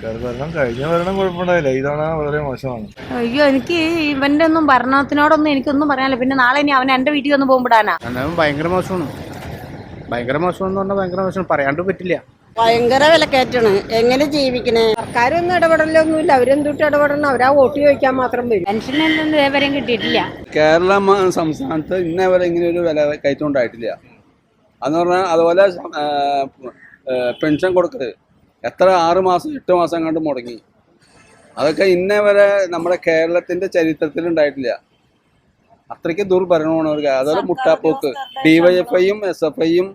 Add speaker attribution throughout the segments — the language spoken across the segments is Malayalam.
Speaker 1: സർക്കാർ ഭരണം കഴിഞ്ഞ ഭരണം കുഴപ്പമുണ്ടായില്ല, ഇതവണ വളരെ മോശമാണ്.
Speaker 2: അയ്യോ, എനിക്ക് ഇവന്റെ ഒന്നും ഭരണത്തിനോടൊന്നും എനിക്കൊന്നും പറയാനില്ല. പിന്നെ നാളെ ഇനി അവൻ എന്റെ വീട്ടിൽ ഒന്ന് പോകുമ്പോടാനാ.
Speaker 3: എന്നാലും ഭയങ്കര മോശമാണ്. ഭയങ്കര മോശം എന്ന് പറഞ്ഞാൽ ഭയങ്കര മോശം, പറയാണ്ട് പറ്റില്ല.
Speaker 4: ഭയങ്കര വിലക്കയറ്റാണ്. എങ്ങനെ ജീവിക്കണേ? സർക്കാരൊന്നും ഇടപെടലൊന്നുമില്ല. അവരെന്തൊട്ട് ഇടപെടണം? അവരാ വോട്ട് ചോദിക്കാൻ മാത്രം വരും.
Speaker 2: പെൻഷനൊന്നും ഇതേവരെയും കിട്ടിയിട്ടില്ല.
Speaker 5: കേരള സംസ്ഥാനത്ത് ഇന്നേ വരെ ഇങ്ങനെ ഒരു വില കയറ്റം ഉണ്ടായിട്ടില്ല. അതെന്ന് പറഞ്ഞാൽ അതുപോലെ പെൻഷൻ കൊടുക്കരുത് എത്ര 6 മാസം 8 മാസം കണ്ട് മുടങ്ങി. അതൊക്കെ ഇന്നേ വരെ നമ്മുടെ കേരളത്തിന്റെ ചരിത്രത്തിൽ ഉണ്ടായിട്ടില്ല. അത്രയ്ക്ക് ദുർഭരണമാണ് ഒരു. അതുപോലെ മുട്ടാപ്പോക്ക് DYFIയും SFIയും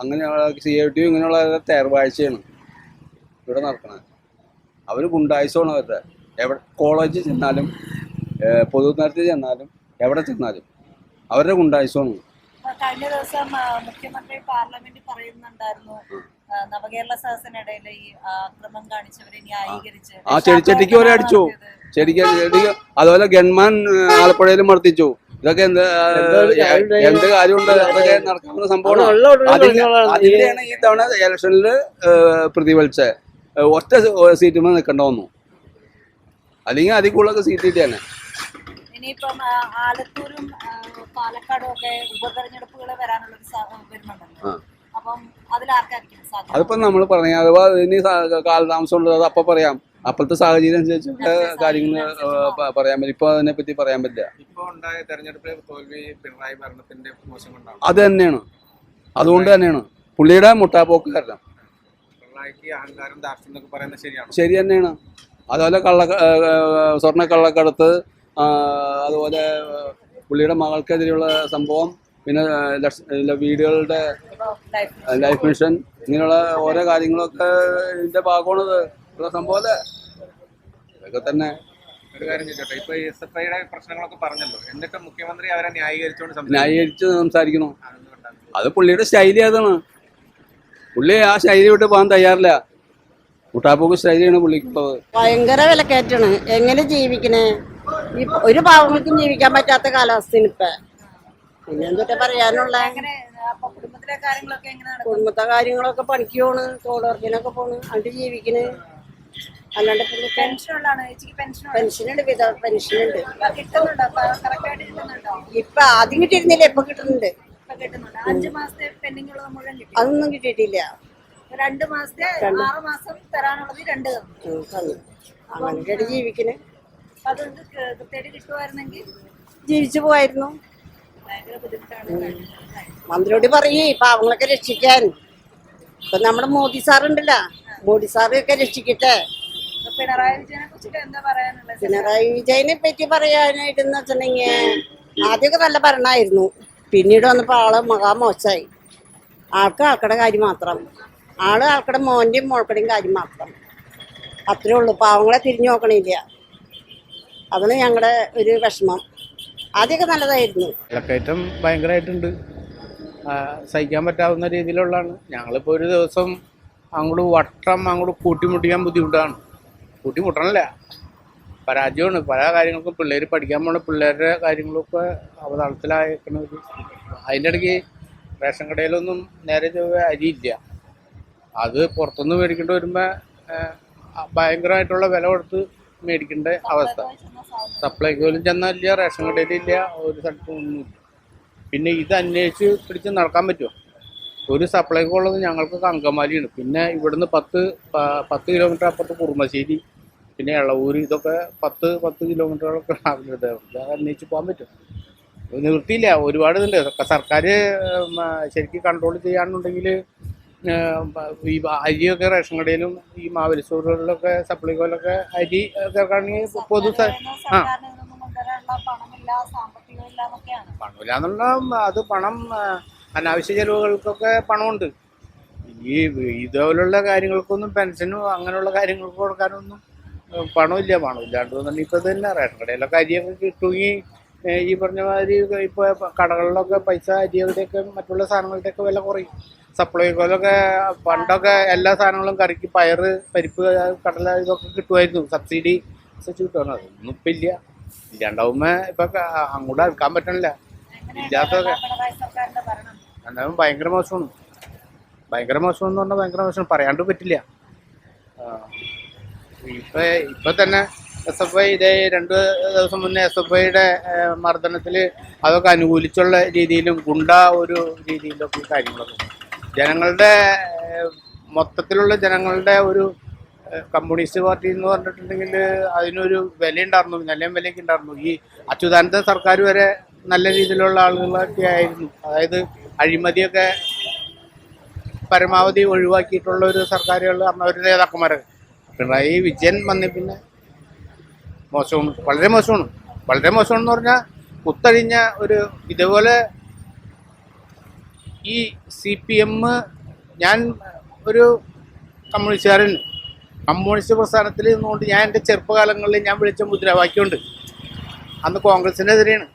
Speaker 5: അങ്ങനെയുള്ള CIT ഇങ്ങനെയുള്ള തേർവാഴ്ചയാണ് ഇവിടെ നടക്കുന്നത്. അവർ ഗുണ്ടായുസമാണ് അവരുടെ. എവിടെ കോളേജിൽ ചെന്നാലും പൊതുനിരത്തിൽ ചെന്നാലും എവിടെ ചെന്നാലും അവരുടെ ഗുണ്ടായുസമാണ്.
Speaker 6: കഴിഞ്ഞ ദിവസം മുഖ്യമന്ത്രി പാർലമെന്റിൽ പറയുന്നുണ്ടായിരുന്നു, നവകേരള സദസ്സിനിടയിൽ ഈ അക്രമം കാണിച്ചവരെ ന്യായീകരിച്ച്
Speaker 5: ചെടിച്ചട്ടിക്ക് വരെ അടിച്ചു. ചെടിക്ക് അതുപോലെ ഗൺമാൻ ആലപ്പുഴയിലും മർദ്ദിച്ചു. ഇതൊക്കെ എന്ത് കാര്യമുണ്ട്? അതൊക്കെ നടക്കുന്ന സംഭവമാണ്. അതിന്റെയാണ് ഈ തവണ ഇലക്ഷനിൽ പ്രതിഫലിച്ച ഒറ്റ സീറ്റുമ്പോൾ നിൽക്കേണ്ട വന്നു. അല്ലെങ്കിൽ അതിൽ കൂടുതലൊക്കെ സീറ്റ് കിട്ടിയാണ്.
Speaker 6: ഇനിയിപ്പം ആലത്തൂരും പാലക്കാടും ഒക്കെ ഉപതെരഞ്ഞെടുപ്പുകൾ വരുന്നുണ്ടല്ലോ. അപ്പം അതിലാർക്കായിരിക്കും സാധ്യത?
Speaker 5: അതിപ്പോ നമ്മൾ പറഞ്ഞ അഥവാ ഇനി കാലതാമസം ഉള്ളത് അപ്പൊ പറയാം. അപ്പോഴത്തെ സാഹചര്യം അനുസരിച്ചൊക്കെ കാര്യങ്ങൾ പറയാൻ പറ്റും. ഇപ്പൊ അതിനെ പറ്റി പറയാൻ പറ്റില്ല. അത് തന്നെയാണ്. അതുകൊണ്ട് തന്നെയാണ് പുള്ളിയുടെ മുട്ടാപ്പോക്ക് കാരണം. ശരി തന്നെയാണ്. അതുപോലെ സ്വർണ്ണ കള്ളക്കടത്ത്, അതുപോലെ പുള്ളിയുടെ മകൾക്കെതിരെയുള്ള സംഭവം, പിന്നെ വീടുകളുടെ ലൈഫ് മിഷൻ, ഇങ്ങനെയുള്ള ഓരോ കാര്യങ്ങളൊക്കെ ഇതിന്റെ ഭാഗമാണത് ഉള്ള സംഭവം അല്ലേ. ഇതൊക്കെ തന്നെ
Speaker 7: ഒരു കാര്യം ചോദിച്ചോട്ടെ, ഇപ്പൊ SFIയുടെ പ്രശ്നങ്ങളൊക്കെ പറഞ്ഞല്ലോ, എന്നിട്ട് മുഖ്യമന്ത്രി അവരെ
Speaker 5: ന്യായീകരിച്ച് സംസാരിക്കണം. അത് പുള്ളിയുടെ ശൈലി. അതാണ് പുള്ളി ആ ശൈലി വിട്ട് പോകാൻ തയ്യാറില്ല. മുട്ടാപ്പോക്ക് ശൈലിയാണ് പുള്ളിക്കുള്ളത്.
Speaker 4: ഭയങ്കര വിലക്കയറ്റാണ്. എങ്ങനെ ജീവിക്കണേ? ഒരു പാവങ്ങൾക്കും ജീവിക്കാൻ പറ്റാത്ത കാലാവസ്ഥയാണ് ഇപ്പൊ. പിന്നെ എന്തൊക്കെ പറയാനുള്ള? കുടുംബത്തെ കാര്യങ്ങളൊക്കെ പണിക്ക് പോണ്, തൊഴിലുറപ്പിനൊക്കെ പോണ്, അത് ജീവിക്കണ്. അല്ലാണ്ട് പെൻഷനുണ്ട്, പെൻഷനുണ്ട്. ഇപ്പൊ ആദ്യം കിട്ടിയിരുന്നില്ല, ഇപ്പൊ കിട്ടുന്നുണ്ട്.
Speaker 6: 5 മാസത്തെ പെൻഡിങ് ഉള്ളത് മുഴുവൻ കിട്ടി.
Speaker 4: അതൊന്നും കിട്ടിയിട്ടില്ല.
Speaker 6: 2 മാസത്തെ 6 മാസം തരാനുള്ളത് 2 തന്നു.
Speaker 4: അങ്ങനെയൊക്കെ ജീവിക്കണ്.
Speaker 6: അത് കൃത്യമായിട്ട് കിട്ടുമായിരുന്നെങ്കിൽ
Speaker 4: ജീവിച്ചു പോവായിരുന്നു.
Speaker 6: ഭയങ്കര ബുദ്ധിമുട്ടാണ്.
Speaker 4: മന്ത്രിയോട് പറയേ പാവങ്ങളൊക്കെ രക്ഷിക്കാൻ. ഇപ്പൊ നമ്മുടെ മോദി സാറുണ്ടല്ല, മോദി സാറൊക്കെ രക്ഷിക്കട്ടെ.
Speaker 6: പിണറായി വിജയനെ കുറിച്ചിട്ട് എന്താ പറയാനുള്ളത്?
Speaker 4: പിണറായി വിജയനെ പറ്റി പറയാനായിട്ടെന്ന് വെച്ചിട്ടുണ്ടെങ്കിൽ ആദ്യമൊക്കെ നല്ല ഭരണമായിരുന്നു. പിന്നീട് വന്നപ്പോ ആള് മഹാമോശമായി. ആൾക്കടെ കാര്യം മാത്രം. ആൾക്കടെ മോന്റെയും മോൾക്കടെയും കാര്യം മാത്രം. അത്രേ ഉള്ളൂ. പാവങ്ങളെ തിരിഞ്ഞു നോക്കണില്ല. അതാണ് ഞങ്ങളുടെ ഒരു വിഷമം. ആദ്യമൊക്കെ നല്ലതായിരുന്നു.
Speaker 3: വിലക്കയറ്റം ഭയങ്കരമായിട്ടുണ്ട്. സഹിക്കാൻ പറ്റാവുന്ന രീതിയിലുള്ളതാണ്. ഞങ്ങളിപ്പോൾ ഒരു ദിവസം അങ്ങോട്ട് കൂട്ടിമുട്ടിക്കാൻ ബുദ്ധിമുട്ടാണ്. കൂട്ടിമുട്ടണല്ല, പരാജയമാണ്. പല കാര്യങ്ങൾക്കും പിള്ളേർ പഠിക്കാൻ പോണ പിള്ളേരുടെ കാര്യങ്ങളൊക്കെ അവതാളത്തിലായിരിക്കണത്. അതിൻ്റെ ഇടയ്ക്ക് റേഷൻ കടയിലൊന്നും നേരെ അരിയില്ല. അത് പുറത്തുനിന്ന് മേടിക്കേണ്ടി വരുമ്പോൾ ഭയങ്കരമായിട്ടുള്ള വില കൊടുത്ത് മേടിക്കേണ്ട അവസ്ഥ. സപ്ലൈക്കോയിലും ചെന്നാലില്ല, റേഷൻ കടയിലില്ല, ഒരു സ്ഥലത്തും ഒന്നുമില്ല. പിന്നെ ഇത് അന്വേഷിച്ച് പിടിച്ച് നടക്കാൻ പറ്റുമോ? ഒരു സപ്ലൈക്കോ ഉള്ളത് ഞങ്ങൾക്ക് അങ്കമാലിയാണ്. പിന്നെ ഇവിടുന്ന് 10 കിലോമീറ്റർ അപ്പുറത്ത് കുറുമശ്ശേരി, പിന്നെ എളവൂര്, ഇതൊക്കെ 10 കിലോമീറ്ററുകളൊക്കെ രാവിലെ അത് അന്വേഷിച്ച് പോകാൻ പറ്റും? നിർത്തിയില്ല. ഒരുപാട് ഇതുണ്ട്. സർക്കാർ ശരിക്കും കൺട്രോൾ ചെയ്യാനുണ്ടെങ്കിൽ ഈ അരിയൊക്കെ റേഷൻ കടയിലും ഈ മാവേലി സ്റ്റോറുകളിലൊക്കെ സപ്ലൈകോയിലൊക്കെ അരി കേൾക്കുകയാണെങ്കിൽ പണമില്ല എന്നുള്ള അത് പണം അനാവശ്യ ചെലവുകൾക്കൊക്കെ പണമുണ്ട്. ഈ ഇതുപോലുള്ള കാര്യങ്ങൾക്കൊന്നും പെൻഷനും അങ്ങനെയുള്ള കാര്യങ്ങൾക്ക് കൊടുക്കാനൊന്നും പണമില്ല. പണമില്ലാണ്ട് തന്നെ ഇപ്പം തന്നെ റേഷൻ കടയിലൊക്കെ അരിയൊക്കെ കിട്ടുമെങ്കിൽ ഈ പറഞ്ഞ മാതിരി ഇപ്പോൾ കടകളിലൊക്കെ പൈസ അരിയുടെയൊക്കെ മറ്റുള്ള സാധനങ്ങളുടെയൊക്കെ വില കുറയും. സപ്ലൈകോയിലൊക്കെ പണ്ടൊക്കെ എല്ലാ സാധനങ്ങളും കറിക്ക് പയറ്, പരിപ്പ്, കടല ഇതൊക്കെ കിട്ടുമായിരുന്നു. സബ്സിഡി കിട്ടുമായിരുന്നു. അതൊന്നും ഇപ്പം ഇല്ല. ഇല്ലാണ്ടാവുമ്പോൾ ഇപ്പം അങ്ങോട്ട് അടുക്കാൻ പറ്റണില്ല. ഇല്ലാത്തതൊക്കെ എന്നാലും ഭയങ്കര മോശമാണ്. ഭയങ്കര മോശം എന്ന് പറഞ്ഞാൽ ഭയങ്കര മോശം, പറയാണ്ട് പറ്റില്ല. ഇപ്പൊ തന്നെ SFI ഇതേ 2 ദിവസം മുന്നേ SFIയുടെ മർദ്ദനത്തിൽ അതൊക്കെ അനുകൂലിച്ചുള്ള രീതിയിലും ഗുണ്ട ഒരു രീതിയിലൊക്കെ കാര്യങ്ങളൊക്കെ ജനങ്ങളുടെ മൊത്തത്തിലുള്ള ജനങ്ങളുടെ ഒരു കമ്മ്യൂണിസ്റ്റ് പാർട്ടി എന്ന് പറഞ്ഞിട്ടുണ്ടെങ്കിൽ അതിനൊരു വിലയുണ്ടായിരുന്നു, നല്ല വിലയൊക്കെ ഉണ്ടായിരുന്നു. ഈ അച്യുതാനന്ദ സർക്കാർ വരെ നല്ല രീതിയിലുള്ള ആളുകളൊക്കെ ആയിരുന്നു. അതായത് അഴിമതിയൊക്കെ പരമാവധി ഒഴിവാക്കിയിട്ടുള്ള ഒരു സർക്കാരുകൾ ഒരു നേതാക്കന്മാരൊക്കെ. പിണറായി വിജയൻ വന്നേ പിന്നെ മോശമാണ്, വളരെ മോശമാണ്. വളരെ മോശമെന്ന് പറഞ്ഞാൽ കുത്തഴിഞ്ഞ ഒരു ഇതേപോലെ ഈ CPM ഞാൻ ഒരു കമ്മ്യൂണിസ്റ്റുകാരൻ, കമ്മ്യൂണിസ്റ്റ് പ്രസ്ഥാനത്തിൽ നിന്നുകൊണ്ട് ഞാൻ എൻ്റെ ചെറുപ്പകാലങ്ങളിൽ ഞാൻ വിളിച്ച മുദ്രാവാക്യമുണ്ട്. അന്ന് കോൺഗ്രസിനെതിരെയാണ്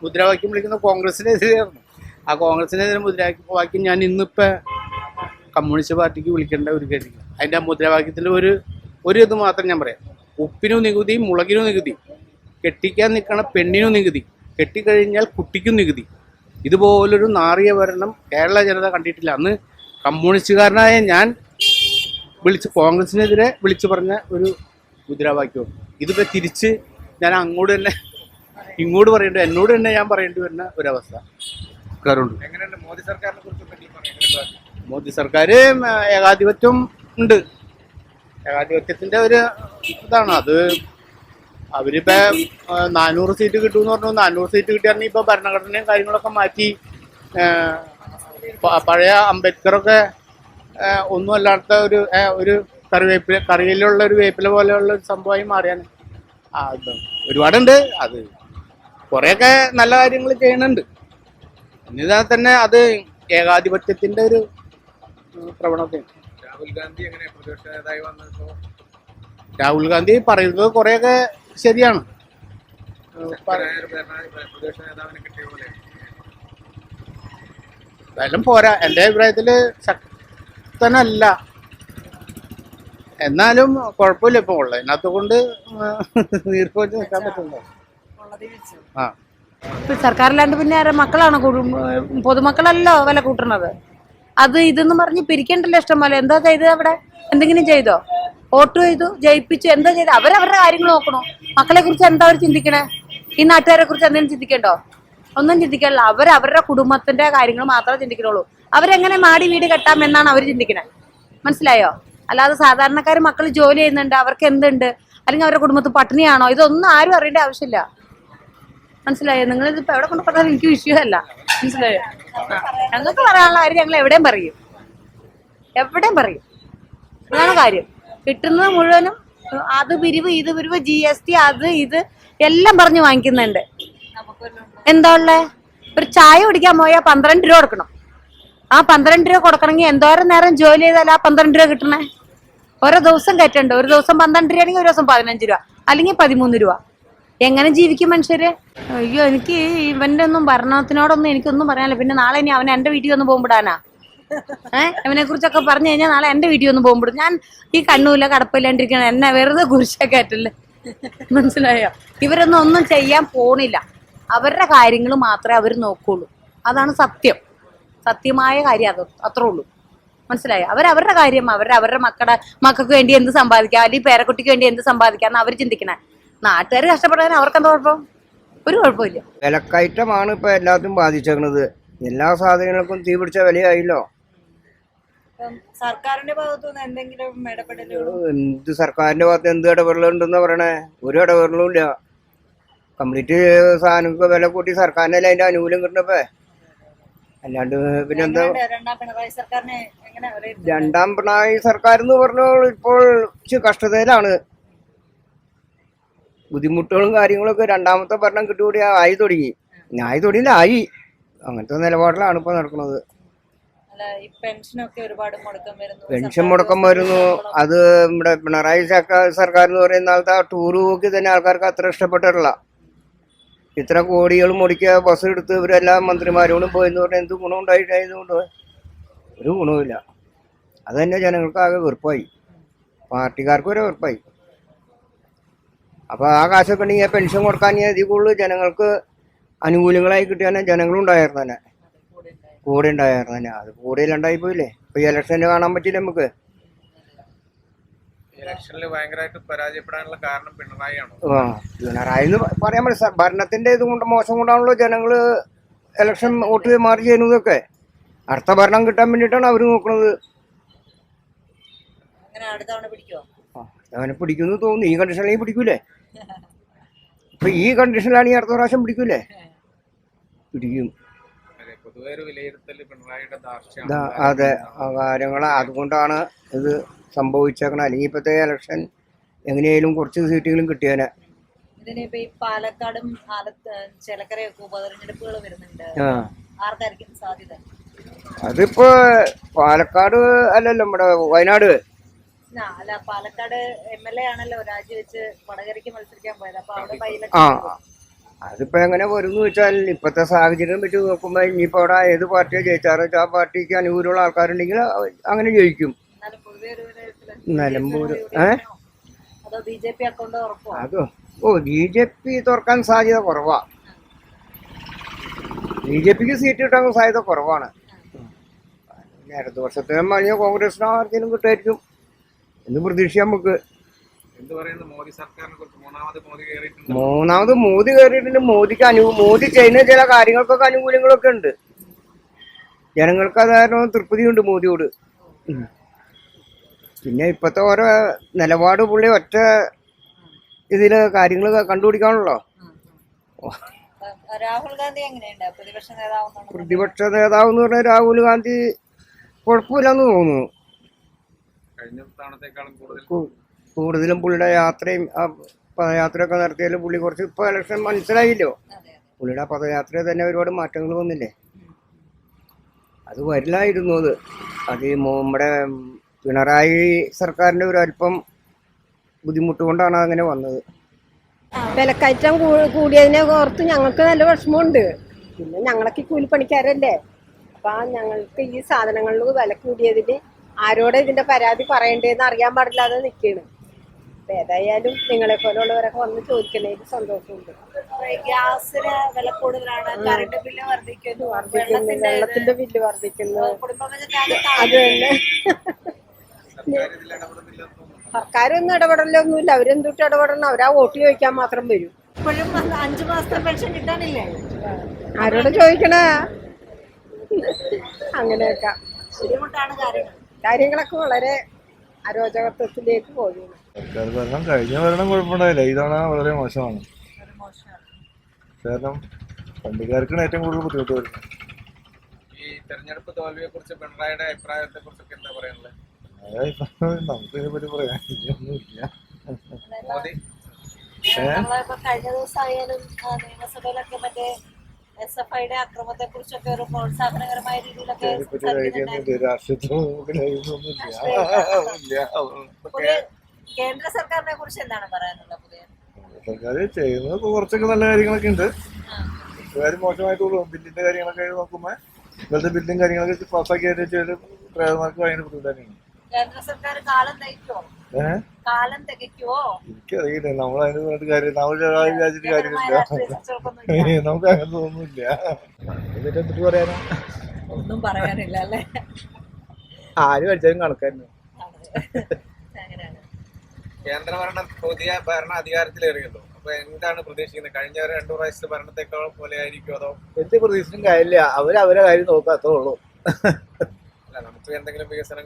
Speaker 3: മുദ്രാവാക്യം വിളിക്കുന്നത്, കോൺഗ്രസിനെതിരെയായിരുന്നു. ആ കോൺഗ്രസിനെതിരെ മുദ്രാവാക്യം ഞാൻ ഇന്നിപ്പോൾ കമ്മ്യൂണിസ്റ്റ് പാർട്ടിക്ക് വിളിക്കേണ്ട ഒരു കാര്യം. അതിൻ്റെ ആ മുദ്രാവാക്യത്തിൻ്റെ ഒരു ഇത് മാത്രം ഞാൻ പറയാം. ഉപ്പിനും നികുതി, മുളകിനും നികുതി, കെട്ടിക്കാൻ നിൽക്കണ പെണ്ണിനും നികുതി, കെട്ടിക്കഴിഞ്ഞാൽ കുട്ടിക്കും നികുതി. ഇതുപോലൊരു നാറിയ ഭരണം കേരള ജനത കണ്ടിട്ടില്ല. അന്ന് കമ്മ്യൂണിസ്റ്റുകാരനായ ഞാൻ കോൺഗ്രസിനെതിരെ വിളിച്ചു പറഞ്ഞ ഒരു മുദ്രാവാക്യമാണ്. ഇതിപ്പോൾ തിരിച്ച് ഞാൻ അങ്ങോട്ട് തന്നെ ഇങ്ങോട്ട് എന്നോട് തന്നെ ഞാൻ പറയേണ്ടി വരുന്ന ഒരവസ്ഥ ഉണ്ട്.
Speaker 7: എങ്ങനെയുണ്ട് മോദി സർക്കാരിനെ കുറിച്ച്?
Speaker 3: മോദി സർക്കാർ ഏകാധിപത്യം ഉണ്ട്. ഏകാധിപത്യത്തിന്റെ ഒരു ഇതാണ് അത്. അവരിപ്പോ 400 സീറ്റ് കിട്ടുമെന്ന് പറഞ്ഞു. 400 സീറ്റ് കിട്ടിയാൽ ഇപ്പൊ ഭരണഘടനയും കാര്യങ്ങളൊക്കെ മാറ്റി പഴയ അംബേദ്കറൊക്കെ ഒന്നും അല്ലാത്ത ഒരു കറിയിലുള്ള ഒരു വേപ്പില പോലെയുള്ള ഒരു സംഭവമായി മാറിയാണ്. ഒരുപാടുണ്ട്. അത് കുറെയൊക്കെ നല്ല കാര്യങ്ങൾ ചെയ്യുന്നുണ്ട്. എന്നിരുന്നാൽ തന്നെ അത് ഏകാധിപത്യത്തിന്റെ ഒരു പ്രവണതയാണ്.
Speaker 7: രാഹുൽ ഗാന്ധി എങ്ങനെ പ്രതിപക്ഷ നേതായി വന്നപ്പോ?
Speaker 3: രാഹുൽ ഗാന്ധി പറയുന്നത് കുറെയൊക്കെ ശരിയാണ്.
Speaker 7: പ്രതിപക്ഷ നേതാവിനെ കിട്ടിയ പോലെ
Speaker 3: എന്തായാലും പോരാ. എൻ്റെ അഭിപ്രായത്തില് ശക്തനല്ല, എന്നാലും കുഴപ്പമില്ല. ഇപ്പൊ ഉള്ളതിനകത്ത് കൊണ്ട് നീർപ്പോച്ച് നിൽക്കാൻ പറ്റുന്നുണ്ടോ? ആ,
Speaker 2: ഇപ്പൊ സർക്കാരിലാണ്ട് പിന്നെ ആരെ മക്കളാണ് പൊതുമക്കളല്ലോ വില കൂട്ടുന്നത്. അത് ഇതെന്ന് പറഞ്ഞ് പിരിക്കണ്ടല്ലോ ഇഷ്ടം പോലെ. എന്താ ചെയ്തത് അവിടെ? എന്തെങ്കിലും ചെയ്തോ? വോട്ട് ചെയ്തു, ജയിപ്പിച്ചു, എന്താ ചെയ്ത്? അവരവരുടെ കാര്യങ്ങൾ നോക്കണോ? മക്കളെ കുറിച്ച് എന്താ അവർ ചിന്തിക്കണേ? ഈ നാട്ടുകാരെ കുറിച്ച് എന്തെങ്കിലും ചിന്തിക്കണ്ടോ? ഒന്നും ചിന്തിക്കാനില്ല. അവരവരുടെ കുടുംബത്തിന്റെ കാര്യങ്ങൾ മാത്രമേ ചിന്തിക്കണുള്ളൂ. അവരെങ്ങനെ മാടി വീട് കെട്ടാം എന്നാണ് അവർ ചിന്തിക്കണേ. മനസ്സിലായോ? അല്ലാതെ സാധാരണക്കാർ മക്കൾ ജോലി ചെയ്യുന്നുണ്ട്, അവർക്ക് എന്തുണ്ട്, അല്ലെങ്കിൽ അവരുടെ കുടുംബത്തിൽ പട്ടിണിയാണോ, ഇതൊന്നും ആരും അറിയേണ്ട ആവശ്യമില്ല. മനസ്സിലായോ? നിങ്ങളിതിപ്പോ എവിടെ കൊണ്ട് പറഞ്ഞാൽ എനിക്ക് വിഷയമല്ല. മനസ്സിലായോ? ഞങ്ങൾക്ക് പറയാനുള്ള കാര്യം ഞങ്ങൾ എവിടെയും പറയും, എവിടെയും പറയും. അതാണ് കാര്യം. കിട്ടുന്നത് മുഴുവനും അത് പിരിവ്, ഇത് പിരിവ്, GST, അത് ഇത് എല്ലാം പറഞ്ഞ് വാങ്ങിക്കുന്നുണ്ട്. എന്താ ഉള്ളേ? ഒരു ചായ കുടിക്കാൻ പോയാൽ 12 രൂപ കൊടുക്കണം. ആ 12 രൂപ കൊടുക്കണമെങ്കിൽ എന്തോരം നേരം ജോലി ചെയ്താൽ ആ 12 രൂപ കിട്ടണേ? ഓരോ ദിവസം കയറ്റണ്ട്. ഒരു ദിവസം 12 രൂപ ആണെങ്കിൽ ഒരു ദിവസം 15 രൂപ അല്ലെങ്കിൽ 13 രൂപ. എങ്ങനെ ജീവിക്കും മനുഷ്യര്? അയ്യോ, എനിക്ക് ഇവന്റെ ഒന്നും ഭരണത്തിനോടൊന്നും എനിക്കൊന്നും പറയാനില്ല. പിന്നെ നാളെ ഇനി അവൻ എന്റെ വീട്ടിൽ ഒന്ന് പോകുമ്പോടാനാ അവനെ കുറിച്ചൊക്കെ പറഞ്ഞു കഴിഞ്ഞാൽ നാളെ എന്റെ വീട്ടിൽ ഒന്ന് പോകുമ്പോഴും ഞാൻ ഈ കണ്ണൂല കടപ്പില്ലാണ്ടിരിക്കണം. എന്നെ വെറുതെ കുരിശക്കയറ്റല്ലേ. മനസ്സിലായോ? ഇവരൊന്നും ഒന്നും ചെയ്യാൻ പോണില്ല. അവരുടെ കാര്യങ്ങൾ മാത്രമേ അവർ നോക്കുള്ളൂ. അതാണ് സത്യം, സത്യമായ കാര്യം. അത് അത്രേ ഉള്ളൂ. മനസ്സിലായോ? അവരവരുടെ കാര്യം, അവരുടെ മക്കൾക്ക് വേണ്ടി എന്ത് സമ്പാദിക്കാം, അല്ലെങ്കിൽ പേരക്കുട്ടിക്ക് വേണ്ടി എന്ത് സമ്പാദിക്കാന്ന് അവർ ചിന്തിക്കണേ. നാട്ടുകാർ കഷ്ടപ്പെടാൻ അവർക്കെന്താ കുഴപ്പം? ഒരു കുഴപ്പമില്ല.
Speaker 8: വിലക്കയറ്റമാണ് ഇപ്പൊ എല്ലാത്തിനും ബാധിച്ചേക്കുന്നത്. എല്ലാ സാധനങ്ങൾക്കും തീ പിടിച്ച വിലയായില്ലോ.
Speaker 6: സർക്കാരിന്റെ ഭാഗത്തുനിന്ന് എന്തെങ്കിലും ഇടപെടലുകൾ?
Speaker 8: എന്ത് സർക്കാരിന്റെ ഭാഗത്ത് എന്ത് ഇടപെടലുണ്ടെന്നാ പറയണേ? ഒരു ഇടപെടലും ഇല്ല. കംപ്ലീറ്റ് സാധനങ്ങൾക്ക് വില കൂട്ടി സർക്കാരിനല്ലേ അതിന്റെ ആനുകൂല്യം കിട്ടണപ്പോ. അല്ലാണ്ട് പിന്നെന്താ?
Speaker 6: രണ്ടാം പിണറായി സർക്കാരിനെ എങ്ങനെ?
Speaker 8: രണ്ടാം പിണറായി സർക്കാർ എന്ന് പറഞ്ഞാൽ ഇപ്പോൾ കഷ്ടതയിലാണ്. ബുദ്ധിമുട്ടുകളും കാര്യങ്ങളൊക്കെ രണ്ടാമത്തെ ഭരണം കിട്ടുകൂടി ആയി തുടങ്ങി. ആയി അങ്ങനത്തെ നിലപാടിലാണ് ഇപ്പൊ നടക്കുന്നത്. പെൻഷൻ മുടക്കം വരുന്നു. അത് നമ്മുടെ പിണറായി സർക്കാർ എന്ന് പറയുന്ന ആൾക്കാർ ടൂർ പോക്കി തന്നെ ആൾക്കാർക്ക് അത്ര ഇഷ്ടപ്പെട്ടിട്ടില്ല. ഇത്ര കോടികൾ മുടക്കിയ ബസ് എടുത്ത് ഇവരെല്ലാ മന്ത്രിമാരോടും പോയെന്ന് പറഞ്ഞാൽ എന്ത് ഗുണം ഉണ്ടായിട്ടായതുകൊണ്ട് ഒരു ഗുണവുമില്ല. അത് തന്നെ ജനങ്ങൾക്ക് ആകെ വെറുപ്പായി, പാർട്ടിക്കാർക്ക് വരെ വെറുപ്പായി. അപ്പൊ ആ കാശൊക്കെ ഉണ്ടെങ്കിൽ പെൻഷൻ കൊടുക്കാൻ ഇതിൽ കൂടുതൽ ജനങ്ങൾക്ക് അനുകൂല്യങ്ങളായി കിട്ടിയാൽ ജനങ്ങളുണ്ടായിരുന്നു തന്നെ, കൂടെ ഉണ്ടായിരുന്നു തന്നെ. അത് കൂടെ ഉണ്ടായി പോയില്ലേ. ഇപ്പൊ ഈ ഇലക്ഷന് കാണാൻ പറ്റില്ല നമുക്ക്.
Speaker 7: ഇലക്ഷനിൽ ഭയങ്കരമായിട്ട് പരാജയപ്പെടാനുള്ള കാരണം പിണറായിയാണോ?
Speaker 8: പിണറായി എന്ന് പറയാൻ പറ്റില്ല. ഭരണത്തിന്റെ ഇത് കൊണ്ട് മോശം കൊണ്ടാണല്ലോ ജനങ്ങള് ഇലക്ഷൻ വോട്ട് മാറി ചെയ്യുന്നതൊക്കെ. അടുത്ത ഭരണം കിട്ടാൻ വേണ്ടിയിട്ടാണ് അവർ നോക്കുന്നത്.
Speaker 6: അങ്ങനെ അടുത്ത തവണ പിടിക്കുവോ?
Speaker 8: അവനെ പിടിക്കുന്നു തോന്നുന്നു. ഈ കണ്ടീഷനിലേക്ക് പിടിക്കൂലേ? ഇപ്പൊ ഈ കണ്ടീഷനിലാണെങ്കിൽ അടുത്ത പ്രാവശ്യം പിടിക്കൂലേ? പിടിക്കും.
Speaker 7: പൊതുവെ ഒരു വിലയിരുത്തല് പിണറായിയുടെ
Speaker 8: അതെ, ആ കാര്യങ്ങൾ അതുകൊണ്ടാണ് ഇത് സംഭവിച്ചേക്കണം. അല്ലെങ്കിൽ ഇപ്പോഴത്തെ ഇലക്ഷൻ എങ്ങനെയായാലും കുറച്ച് സീറ്റുകളും കിട്ടിയേനെ.
Speaker 6: ഇതിനിപ്പോ ഈ പാലക്കാടും ചേലക്കരയൊക്കെ ഉപതെരഞ്ഞെടുപ്പുകൾ വരുന്നുണ്ട്. ആർക്കായിരിക്കും സാധ്യത?
Speaker 8: അതിപ്പോ പാലക്കാട് അല്ലല്ലോ, നമ്മുടെ വയനാട്.
Speaker 6: അല്ല, പാലക്കാട് MLA ആണല്ലോ രാജിവെച്ച് വടകരയ്ക്ക് മത്സരിക്കാൻ പോയത്. അപ്പൊ അവിടെ
Speaker 8: അതിപ്പോ എങ്ങനെ വരും എന്ന് വെച്ചാൽ ഇപ്പത്തെ സാഹചര്യം വെച്ച് നോക്കുമ്പോ ഇനിയിപ്പോ അവിടെ ഏത് പാർട്ടിയെ ജയിച്ചാറോ ആ പാർട്ടിക്ക് അനുകൂലമുള്ള ആൾക്കാരുണ്ടെങ്കിൽ അങ്ങനെ ജയിക്കും. നിലമ്പൂര്
Speaker 6: അതോ BJP അക്കൗണ്ട് ഉറപ്പോ?
Speaker 8: അതോ BJP തുറക്കാൻ സാധ്യത കുറവാ. BJPക്ക് സീറ്റ് കിട്ടാൻ സാധ്യത കുറവാണ്. അടുത്ത വർഷത്തെ മണിയോ കോൺഗ്രസിനോ ആർക്കെങ്കിലും കിട്ടുമായിരിക്കും എന്ന് പ്രതീക്ഷിക്കാം നമുക്ക്. മൂന്നാമത് മോദി കയറിയിട്ടുണ്ട്. മോദി ചെയ്യുന്ന ചില കാര്യങ്ങൾക്കൊക്കെ അനുകൂല്യങ്ങളൊക്കെ ഉണ്ട്. ജനങ്ങൾക്ക് അതായത് തൃപ്തിയുണ്ട് മോദിയോട്. പിന്നെ ഇപ്പത്തെ ഓരോ നിലപാട് പുള്ളി ഒറ്റ ഇതില് കാര്യങ്ങൾ കണ്ടുപിടിക്കാണല്ലോ.
Speaker 6: രാഹുൽ ഗാന്ധി എങ്ങനെയുണ്ട്
Speaker 8: പ്രതിപക്ഷ നേതാവ് എന്ന് പറഞ്ഞാൽ രാഹുൽ ഗാന്ധി കുഴപ്പമില്ലെന്ന് തോന്നുന്നു. കൂടുതലും പുള്ളിയുടെ യാത്രയും പദയാത്രയൊക്കെ നടത്തിയാലും പുള്ളി കുറച്ച് ഇപ്പൊ ഇലക്ഷൻ മനസ്സിലായില്ലോ. പുള്ളിയുടെ പദയാത്രയിൽ തന്നെ ഒരുപാട് മാറ്റങ്ങൾ വന്നില്ലേ. അത് വരില്ലായിരുന്നു. അത് നമ്മുടെ പിണറായി സർക്കാരിന്റെ ഒരു അല്പം ബുദ്ധിമുട്ട് കൊണ്ടാണ് അങ്ങനെ വന്നത്.
Speaker 9: വിലക്കയറ്റം കൂടിയതിനെ ഓർത്ത് ഞങ്ങൾക്ക് നല്ല വിഷമമുണ്ട്. പിന്നെ ഞങ്ങളൊക്കെ കൂലിപ്പണിക്കാരല്ലേ. അപ്പൊ ഞങ്ങൾക്ക് ഈ സാധനങ്ങളിൽ വില കൂടിയതിന് ആരോടെ ഇതിന്റെ പരാതി പറയണ്ടേന്ന് അറിയാൻ പാടില്ലാതെ നിൽക്കുകയാണ്. അപ്പൊ ഏതായാലും നിങ്ങളെ പോലുള്ളവരൊക്കെ വന്ന് ചോദിക്കണേല് സന്തോഷമുണ്ട്.
Speaker 6: ഗ്യാസിന് വില കൂടുതലാണ്, കറണ്ട് ബില്ല് വർദ്ധിക്കുന്നു,
Speaker 9: വെള്ളത്തിന്റെ ബില്ല് വർദ്ധിക്കുന്നു. അത് തന്നെ. സർക്കാരൊന്നും ഇടപെടലൊന്നുമില്ല. അവരെന്തൊട്ട് ഇടപെടണം? അവരാ വോട്ട് ചോദിക്കാൻ മാത്രം വരും.
Speaker 6: ഇപ്പോഴും 5 മാസത്തെ പെൻഷൻ കിട്ടാനില്ലേ?
Speaker 9: ആരോട് ചോദിക്കണേ? അങ്ങനെയൊക്കെ
Speaker 6: ബുദ്ധിമുട്ടാണ്
Speaker 9: കാര്യങ്ങളൊക്കെ വളരെ അരോചകത്വത്തിലേക്ക് പോകുന്നു.
Speaker 1: സർക്കാർ ഭരണം കഴിഞ്ഞ ഭരണം കുഴപ്പമുണ്ടായില്ല, ഇതവണ വളരെ മോശമാണ്. കാരണം വണ്ടിക്കാർക്കാണ് ഏറ്റവും കൂടുതൽ ബുദ്ധിമുട്ട് വരുന്നത്.
Speaker 7: ഈ തെരഞ്ഞെടുപ്പ് തോൽവിയെ കുറിച്ച് പിണറായിയുടെ അഭിപ്രായത്തെ കുറിച്ചൊക്കെ എന്താ പറയാനുള്ളത്?
Speaker 1: നമുക്ക് ഇതിനെപ്പറ്റി പറയാനൊന്നുമില്ല.
Speaker 6: കഴിഞ്ഞ ദിവസമായാലും നിയമസഭയിലൊക്കെ മറ്റേ SFIയുടെ അക്രമത്തെ കുറിച്ചൊക്കെ ഒരു പ്രോത്സാഹനകരമായ രീതിയിലൊക്കെ കേന്ദ്ര സർക്കാരിനെ കുറിച്ച് എന്താണ് പറയാനുള്ളത്? പുതിയ
Speaker 1: സർക്കാർ ചെയ്യുന്നത് കുറച്ചൊക്കെ നല്ല കാര്യങ്ങളൊക്കെ ഉണ്ട്. കാര്യം മോശമായിട്ട് ബില്ലിന്റെ കാര്യങ്ങളൊക്കെ നോക്കുമ്പോ ഇപ്പോഴത്തെ ബില്ലും കാര്യങ്ങളൊക്കെ പാസ്സാക്കിയായിട്ട് ചെയ്ത് ഡ്രൈവർമാർക്ക് ഭയങ്കര ബുദ്ധിമുട്ടാണ്.
Speaker 6: കേന്ദ്ര സർക്കാർ കാലം തികയ്ക്കുവോ?
Speaker 1: എനിക്കറിയില്ല. നമ്മളതിന് പറഞ്ഞിട്ട് കാര്യം വിചാരിച്ചിട്ട് കാര്യമില്ല. നമുക്ക് അങ്ങനെ തോന്നുന്നില്ല. എന്നിട്ട് പറയാനോ
Speaker 6: ഒന്നും പറയാനില്ല അല്ലേ?
Speaker 1: ആര് കഴിച്ചാലും കണക്കായിരുന്നു.
Speaker 7: കേന്ദ്ര ഭരണം പുതിയ ഭരണ അധികാരത്തിലേറിയല്ലോ. അപ്പൊ എന്താണ് പ്രതീക്ഷിക്കുന്നത്? കഴിഞ്ഞ 2 പ്രാവശ്യത്തെ ഭരണത്തെക്കാൾ പോലെ ആയിരിക്കും അതോ?
Speaker 1: എന്ത് പ്രതീക്ഷിച്ചും കാര്യമില്ല. അവരെ കാര്യം നോക്കാത്തേ ഉള്ളൂ.
Speaker 7: അല്ല, നമുക്ക് എന്തെങ്കിലും വികസന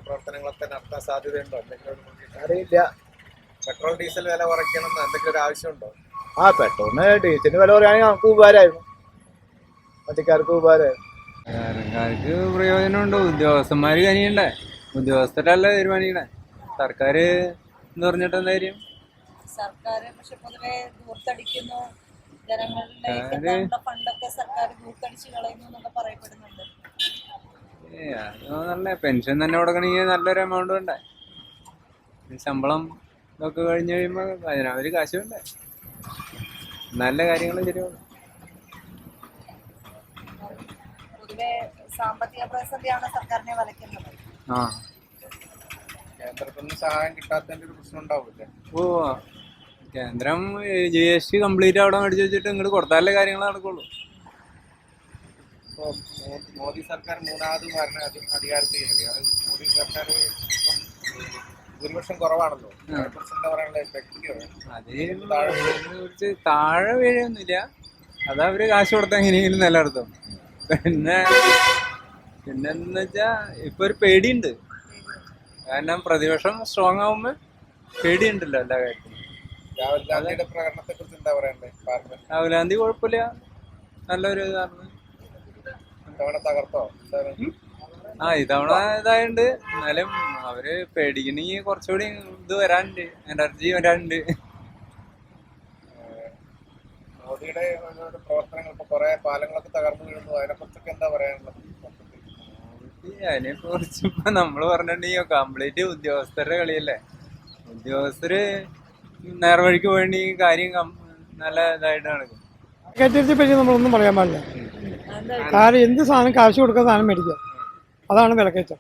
Speaker 7: പ്രവർത്തനങ്ങളൊക്കെ നടത്താൻ സാധ്യതയുണ്ടോ? എന്തെങ്കിലും
Speaker 1: അറിയില്ല.
Speaker 7: പെട്രോൾ ഡീസൽ വില കുറയ്ക്കണം എന്തെങ്കിലും ഒരു ആവശ്യമുണ്ടോ?
Speaker 1: പെട്രോളിന് ഡീസലിന് വില പറയുകയാണെങ്കിൽ നമുക്ക് ഉപകാരമായിരുന്നു. വണ്ടിക്കാർക്ക് ഉപകാരമായിരുന്നു.
Speaker 10: സർക്കാർക്ക് പ്രയോജനമുണ്ടോ? ഉദ്യോഗസ്ഥന്മാര് കനിയണ്ടേ? ഉദ്യോഗസ്ഥരല്ലേ തീരുമാനിക്കണേ. സർക്കാർ എന്ന് പറഞ്ഞിട്ട് എന്തായാലും
Speaker 6: സർക്കാർ പക്ഷെ പൊതുവെ ദൂർത്തടിക്കുന്നു. ജനങ്ങളിലേക്ക് ഫണ്ടൊക്കെ സർക്കാർ ദൂർത്തടിച്ച് കളയുന്നു എന്നൊക്കെ പറയപ്പെടുന്നുണ്ട്.
Speaker 10: നല്ല പെൻഷൻ തന്നെ കൊടുക്കണമെങ്കിൽ നല്ലൊരു എമൗണ്ട് വേണ്ടേ? ശമ്പളം ഇതൊക്കെ കഴിഞ്ഞ് കഴിയുമ്പോ അതിനവര് കാശ് വേണ്ടേ? നല്ല കാര്യങ്ങൾ ശരിയാവും.
Speaker 6: പൊതുവെ സാമ്പത്തിക പ്രതിസന്ധിയാണ് സർക്കാരിനെ വലയ്ക്കുന്നത്.
Speaker 7: കേന്ദ്രത്തിൽ സഹായം കിട്ടാത്തതിന്റെ ഒരു പ്രശ്നം ഉണ്ടാവില്ലേ?
Speaker 10: കേന്ദ്രം GST കംപ്ലീറ്റ് അവിടെ മേടിച്ച് വെച്ചിട്ട് ഇങ്ങോട്ട് കൊടുത്താലേ കാര്യങ്ങൾ നടക്കുള്ളൂ.
Speaker 7: മോദി സർക്കാർ 3ാമത് ഭരണ അധികാരത്തിൽ മോദി സർക്കാർ ഭൂരിപക്ഷം കുറവാണല്ലോ. അതിനെക്കുറിച്ച് എന്താ പറയാനുള്ളത്?
Speaker 10: അതിനെ കുറിച്ച് താഴെ വീഴൊന്നുമില്ല, അത് അവര് കാശ് കൊടുത്ത എങ്ങനെയെങ്കിലും നിലനിർത്തും. പിന്നെന്ന് വെച്ചാ ഇപ്പൊ ഒരു പേടിയുണ്ട്, കാരണം പ്രതിപക്ഷം സ്ട്രോങ് ആവുമ്പോ പേടിയുണ്ടല്ലോ എല്ലാ കാര്യത്തിലും.
Speaker 7: രാഹുൽ ഗാന്ധിയുടെ പ്രകടനത്തെ കുറിച്ച് എന്താ പറയണ്ടേ? പാർലമെന്റ്
Speaker 10: രാഹുൽ ഗാന്ധി കുഴപ്പമില്ല, നല്ലൊരു ഇതാണ്.
Speaker 7: ഇത്തവണ തകർത്തോ?
Speaker 10: ഇതവണ ഇതായുണ്ട്, എന്നാലും അവര് പേടിക്കണമെങ്കിൽ കുറച്ചുകൂടി ഇത് വരാനുണ്ട്, എനർജി വരാനുണ്ട്.
Speaker 7: മോദിയുടെ പ്രവർത്തനങ്ങൾ ഇപ്പൊ കുറെ പാലങ്ങളൊക്കെ തകർന്നു വീഴുന്നു, അതിനെ കുറിച്ചൊക്കെ എന്താ പറയാനുള്ളത്?
Speaker 10: അതിനെ കുറിച്ച് ഇപ്പൊ നമ്മള് പറഞ്ഞിട്ടുണ്ടെങ്കിൽ കംപ്ലീറ്റ് ഉദ്യോഗസ്ഥരുടെ കളിയല്ലേ. ഉദ്യോഗസ്ഥര് നേർവഴിക്ക് വേണ്ടി കാര്യം നല്ല ഇതായിട്ട് നടക്കും.
Speaker 11: വിലക്കയറ്റത്തെ പറ്റി നമ്മളൊന്നും പറയാൻ പാടില്ല. കാരണം എന്ത് സാധനം കാശ് കൊടുക്കുന്ന സാധനം മേടിക്കുക, അതാണ് വിലക്കയറ്റം.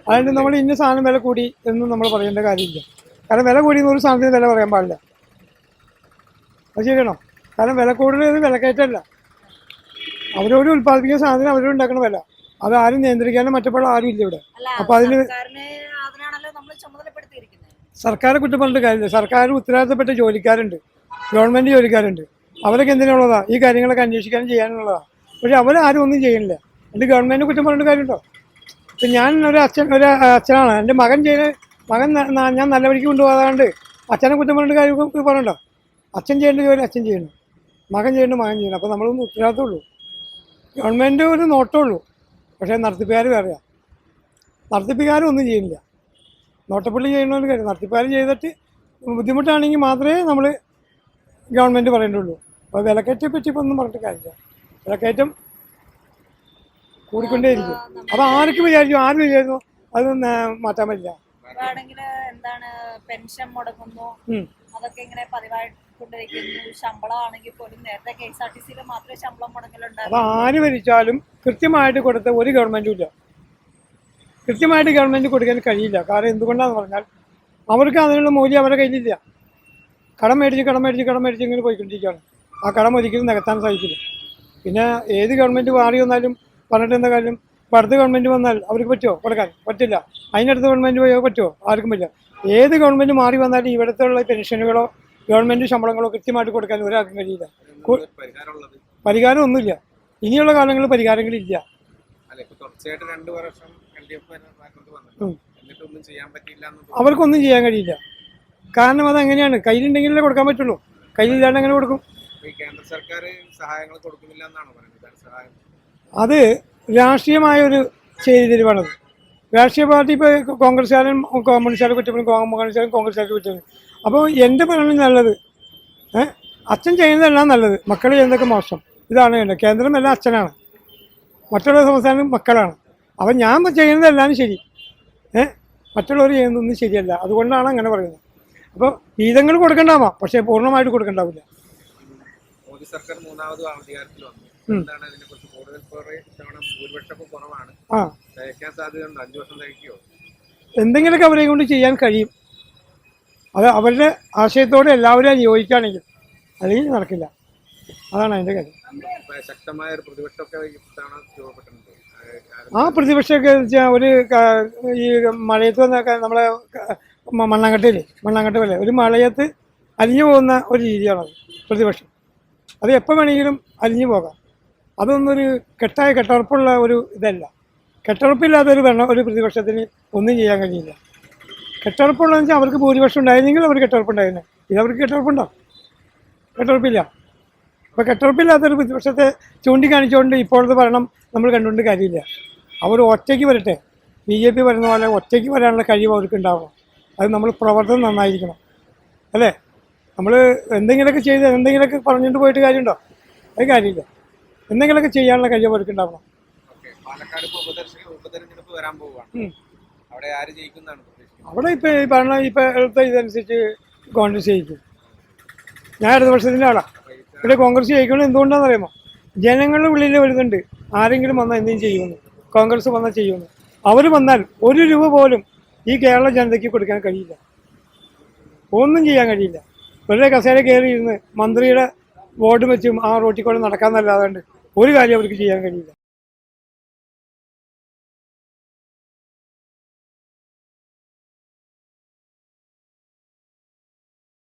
Speaker 11: അതുകൊണ്ട് നമ്മൾ ഇന്ന സാധനം വില കൂടി എന്നും നമ്മൾ പറയേണ്ട കാര്യമില്ല. കാരണം വില കൂടിയെന്ന് ഒരു സാധനത്തിന് വില പറയാൻ പാടില്ല. അത് ശരിയാണോ? കാരണം വില കൂടുതൽ വിലക്കയറ്റമല്ല, അവരോട് ഉൽപ്പാദിപ്പിക്കുന്ന സാധനം അവരോടുണ്ടാക്കുന്ന വില, അത് ആരും നിയന്ത്രിക്കാനും മറ്റപ്പോൾ ആരും ഇല്ല ഇവിടെ. അപ്പൊ അതിന് സർക്കാരെ കുറ്റം പറഞ്ഞിട്ട് കാര്യമില്ല. സർക്കാർ ഉത്തരവാദിത്തപ്പെട്ട ജോലിക്കാരുണ്ട്, ഗവൺമെന്റ് ജോലിക്കാരുണ്ട്, അവരൊക്കെ എന്തിനുള്ളതാ ഈ കാര്യങ്ങളൊക്കെ അന്വേഷിക്കാനും ചെയ്യാനുള്ളതാ. പക്ഷെ അവരാരും ഒന്നും ചെയ്യണില്ല. എൻ്റെ ഗവൺമെന്റ് കുറ്റം പറഞ്ഞിട്ട് കാര്യമുണ്ടോ? ഇപ്പം ഞാൻ ഒരു അച്ഛനാണ്, എൻ്റെ മകൻ ഞാൻ നല്ല വഴിക്ക് കൊണ്ടുപോകാതാണ്ട് അച്ഛനെ കുറ്റം പറഞ്ഞിട്ട് കാര്യം പറഞ്ഞോ? അച്ഛൻ ചെയ്യേണ്ട ജോലി അച്ഛൻ ചെയ്യണം, മകൻ ചെയ്യേണ്ട മകൻ ചെയ്യണം. അപ്പോൾ നമ്മളൊന്നും ഉത്തരവാദിത്തമുള്ളൂ. ഗവൺമെൻറ് ഒരു നോട്ടമുള്ളൂ, പക്ഷേ നടത്തിപ്പുകാർ വേറെയാണ്. നടത്തിപ്പുകാരും ഒന്നും ചെയ്യുന്നില്ല. നോട്ടപ്പുള്ളി ചെയ്യണമെന്ന് കാര്യം, നടത്തിപ്പുകാർ ചെയ്തിട്ട് ബുദ്ധിമുട്ടാണെങ്കിൽ മാത്രമേ നമ്മൾ ഗവൺമെൻറ് പറയേണ്ടുള്ളൂ. അപ്പോൾ വിലക്കയറ്റത്തെ പറ്റി ഇപ്പം ഒന്നും പറഞ്ഞിട്ട് കാര്യമില്ല. വിലക്കയറ്റം കൂടിക്കൊണ്ടേയിരിക്കും. അത് ആർക്കും വിചാരിച്ചു അത് മാറ്റാൻ പറ്റില്ല.
Speaker 6: എന്താണ് പെൻഷൻ മുടങ്ങുന്നു, അതൊക്കെ ഇങ്ങനെ പതിവായിക്കൊണ്ടിരിക്കുന്നു. ശമ്പളം ആണെങ്കിൽ പോലും നേരത്തെ KSRTC മാത്രമേ ശമ്പളം മുടങ്ങലുണ്ടായിരുന്നു.
Speaker 11: അത് ആര് ഭരിച്ചാലും കൃത്യമായിട്ട് കൊടുത്ത ഒരു ഗവൺമെന്റും ഇല്ല. കൃത്യമായിട്ട് ഗവൺമെന്റ് കൊടുക്കാൻ കഴിയില്ല. കാരണം എന്തുകൊണ്ടാന്ന് പറഞ്ഞാൽ അവർക്ക് അതിനുള്ള മൂല്യം അവരുടെ കയ്യിലില്ല. കടം മേടിച്ച് ഇങ്ങനെ പോയിക്കൊണ്ടിരിക്കുകയാണ്. ആ കടം ഒരിക്കലും നികത്താൻ സാധിക്കില്ല. പിന്നെ ഏത് ഗവൺമെന്റ് മാറി വന്നാലും പറഞ്ഞിട്ട് എന്താ കാര്യം? ഇപ്പോൾ അടുത്ത ഗവൺമെന്റ് വന്നാൽ അവർക്ക് പറ്റുമോ കൊടുക്കാൻ? പറ്റില്ല. അതിനടുത്ത ഗവൺമെന്റ് പോയോ പറ്റുമോ? ആർക്കും പറ്റില്ല. ഏത് ഗവൺമെന്റ് മാറി വന്നാലും ഇവിടുത്തെ ഉള്ള പെൻഷനുകളോ ഗവൺമെന്റ് ശമ്പളങ്ങളോ കൃത്യമായിട്ട് കൊടുക്കാൻ ഒരാൾക്കും കഴിയില്ല. പരിഹാരം ഒന്നുമില്ല. ഇനിയുള്ള കാലങ്ങളിൽ പരിഹാരങ്ങളില്ല. അവർക്കൊന്നും ചെയ്യാൻ കഴിയില്ല. കാരണം അതെങ്ങനെയാണ്? കയ്യിലുണ്ടെങ്കിലേ കൊടുക്കാൻ പറ്റുള്ളൂ. കയ്യിലില്ലാണ്ട് എങ്ങനെ കൊടുക്കും?
Speaker 7: കേന്ദ്ര സർക്കാർ സഹായങ്ങൾ കൊടുക്കുന്നില്ല എന്നാണ് പറയുന്നത്.
Speaker 11: അത് രാഷ്ട്രീയമായ ഒരു ചേരിതിരിവാണത്. രാഷ്ട്രീയ പാർട്ടി ഇപ്പോൾ കോൺഗ്രസ്സുകാരൻ കമ്മ്യൂണിസ്റ്റുകാരെ കുറ്റപ്പെടും, കോൺഗ്രസ്സുകാരൻ കോൺഗ്രസ്സുകാരെ കുറ്റപ്പെടും. അപ്പോൾ എൻ്റെ പറയണത് നല്ലത്, അച്ഛൻ ചെയ്യുന്നതെല്ലാം നല്ലത്, മക്കൾ ചെയ്യുന്നതൊക്കെ മോശം. ഇതാണ് വേണ്ടത്. കേന്ദ്രം എല്ലാം അച്ഛനാണ്, മറ്റുള്ള സംസ്ഥാനം മക്കളാണ്. അപ്പം ഞാൻ ചെയ്യുന്നതെല്ലാം ശരി, മറ്റുള്ളവർ ചെയ്യുന്നതൊന്നും ശരിയല്ല. അതുകൊണ്ടാണ് അങ്ങനെ പറയുന്നത്. അപ്പോൾ വീതങ്ങൾ കൊടുക്കണ്ടാവാം, പക്ഷേ പൂർണ്ണമായിട്ട് കൊടുക്കണ്ടാവില്ല.
Speaker 7: മോദി സർക്കാർ മൂന്നാമത് അധികാരത്തിൽ വന്നു. എന്താണ് അതിനെക്കുറിച്ച്? കൂടുതൽ ഭൂരിപക്ഷം കുറവാണ്, തയ്ക്കാൻ സാധ്യതയുണ്ട്. 5 വർഷം തയ്ക്കുമോ?
Speaker 11: എന്തെങ്കിലുമൊക്കെ അവരെ കൊണ്ട് ചെയ്യാൻ കഴിയും. അത് അവരുടെ ആശയത്തോടെ എല്ലാവരും യോജിക്കുകയാണെങ്കിൽ, അല്ലെങ്കിൽ നടക്കില്ല. അതാണ് അതിൻ്റെ കാര്യം.
Speaker 7: ശക്തമായ ഒരു പ്രതിപക്ഷമൊക്കെ രൂപപ്പെട്ടിട്ടുണ്ട്.
Speaker 11: ആ പ്രതിപക്ഷമൊക്കെ വെച്ചാൽ ഒരു ഈ മഴയത്ത് വന്നൊക്കെ നമ്മളെ മണ്ണാങ്കട്ട പോലെ ഒരു മഴയത്ത് അലിഞ്ഞു പോകുന്ന ഒരു രീതിയാണത് പ്രതിപക്ഷം. അത് എപ്പോൾ വേണമെങ്കിലും അലിഞ്ഞു പോകാം. അതൊന്നൊരു കെട്ടുറപ്പുള്ള ഒരു ഇതല്ല. കെട്ടുറപ്പില്ലാത്തൊരു ഒരു പ്രതിപക്ഷത്തിന് ഒന്നും ചെയ്യാൻ കഴിയില്ല. കെട്ടുറപ്പുള്ളതെന്ന് വെച്ചാൽ അവർക്ക് ഭൂരിപക്ഷം ഉണ്ടായിരുന്നെങ്കിൽ അവർ കെട്ടുറപ്പുണ്ടായിരുന്നു. ഇതവർക്ക് കെട്ടുറപ്പുണ്ടോ? കെട്ടുറപ്പില്ല. അപ്പോൾ കെട്ടുറപ്പില്ലാത്തൊരു പ്രതിപക്ഷത്തെ ചൂണ്ടിക്കാണിച്ചുകൊണ്ട് ഇപ്പോഴത്തെ ഭരണം നമ്മൾ കണ്ടുകൊണ്ട് കാര്യമില്ല. അവർ ഒറ്റയ്ക്ക് വരട്ടെ. BJP പറയുന്ന പോലെ ഒറ്റയ്ക്ക് വരാനുള്ള കഴിവ് അവർക്ക് ഉണ്ടാവണം. അത് നമ്മൾ പ്രവർത്തനം നന്നായിരിക്കണം, അല്ലേ? നമ്മൾ എന്തെങ്കിലുമൊക്കെ ചെയ്ത് എന്തെങ്കിലുമൊക്കെ പറഞ്ഞിട്ട് പോയിട്ട് കാര്യമുണ്ടോ? അത് കാര്യമില്ല. എന്തെങ്കിലുമൊക്കെ ചെയ്യാനുള്ള കഴിവ് അവർക്ക് ഉണ്ടാവണം.
Speaker 7: പാലക്കാട് ഉപതെരഞ്ഞെടുപ്പ് വരാൻ പോവുകയാണ്. അവിടെ ആര് ജയിക്കുന്നതാണ് പ്രതീക്ഷിക്കുന്നത്?
Speaker 11: അവിടെ ഇപ്പോൾ ഈ ഭരണം ഇപ്പോഴത്തെ ഇതനുസരിച്ച് കോൺഗ്രസ് ജയിക്കും. ഞാൻ ഇടതുപക്ഷത്തിൻ്റെ ആളാണ്. ഇവിടെ കോൺഗ്രസ് ജയിക്കണം. എന്തുകൊണ്ടാണെന്ന് അറിയാമോ? ജനങ്ങളുടെ ഉള്ളിൽ വരുന്നുണ്ട് ആരെങ്കിലും വന്നാൽ എന്തെങ്കിലും ചെയ്യുമെന്ന്, കോൺഗ്രസ് വന്നാൽ ചെയ്യുമെന്ന്. അവർ വന്നാൽ 1 രൂപ പോലും ഈ കേരള ജനതയ്ക്ക് കൊടുക്കാൻ കഴിയില്ല. ഒന്നും ചെയ്യാൻ കഴിയില്ല. വെറുതെ കസേര കയറി ഇരുന്ന് മന്ത്രിയുടെ ബോർഡ് വെച്ചും ആ റോട്ടിൽ കൂടെ നടക്കാമെന്നല്ലാതെ ഒരു കാര്യം അവർക്ക് ചെയ്യാൻ കഴിയില്ല.